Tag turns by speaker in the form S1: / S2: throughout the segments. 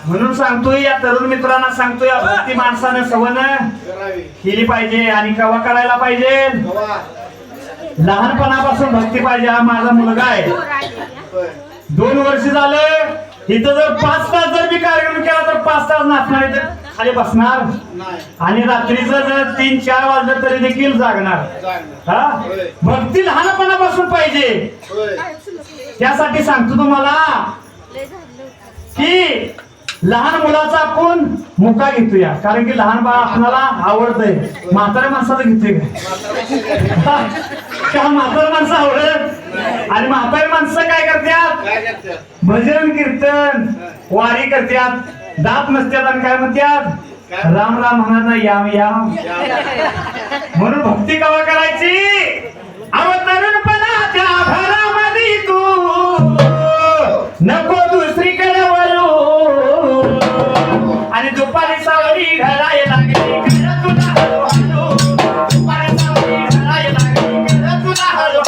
S1: म्हणून सांगतोय या तरुण मित्रांना सांगतोय या भक्ती माणसानं सवण केली पाहिजे आणि कवा करायला पाहिजे लहानपणापासून भक्ती पाहिजे. हा माझा मुलगा आहे 2 वर्ष झालं इथं जर 5 तास जर मी कार्यक्रम केला तर 5 तास नाचणार इथं खाली बसणार आणि रात्रीचं जर 3-4 वाजलं तरी देखील जागणार. हा भक्ती लहानपणापासून पाहिजे. त्यासाठी सांगतो तुम्हाला की लहान मुलाचा आपण मुका घेतोया कारण की लहान बाळ आपल्याला आवडतंय. म्हाताऱ्या माणसाचं घेतोय का म्हाताऱ्या माणसं आवडत आणि म्हातारी माणसं काय करतात भजन कीर्तन वारी करतात दात नसतात आणि काय म्हणतात राम राम म्हणत नाही याम याम. म्हणून भक्ती कवा करायची अवतरणपणाच्या भरामध्ये तू नको दुसरीकडे वळू आणि दुपारी सावली घराय लागली घर तुला हळू दुपारी सावली घराय लागली घर तुला हळू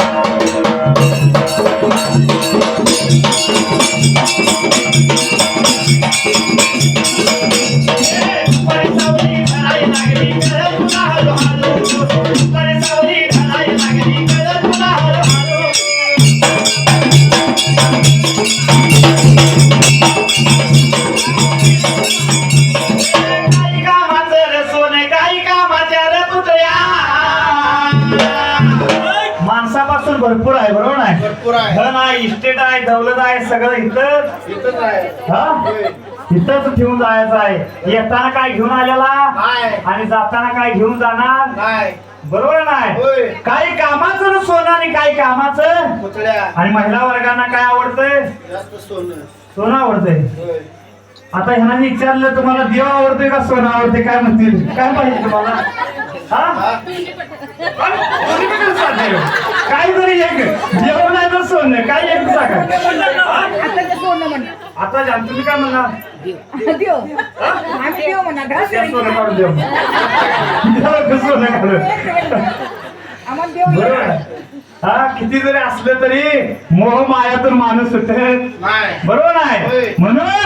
S1: दुपारी सावली घराय लागली घर तुला हळू दुपारी सावली घराय लागली घर तुला हळू माणसापासून भरपूर आहे बरोबर नाही धन आहे इस्टेट आहे दौलत आहे सगळं इथंच आहे. इथंच ठेवून जायचं आहे. येताना काय घेऊन आलेला आणि जाताना काय घेऊन जाणार बरोबर नाही. काही कामाचं सोनं आणि काही कामाचं आणि महिला वर्गांना काय आवडतंय सोनं आवडतंय. आता ह्यांना विचारलं तुम्हाला देव आवडतोय का सोनं आवडते काय म्हणतील काय पाहिजे तुम्हाला काय तरी एक देव नाही तर सोनं काय एक सांगा. आता जाण तुम्ही काय म्हणा सोनं काढून देव सोनं काढून बरोबर. हा किती जरी असलं तरी मोह मायातून माणूस सुटत बरोबर आहे. म्हणून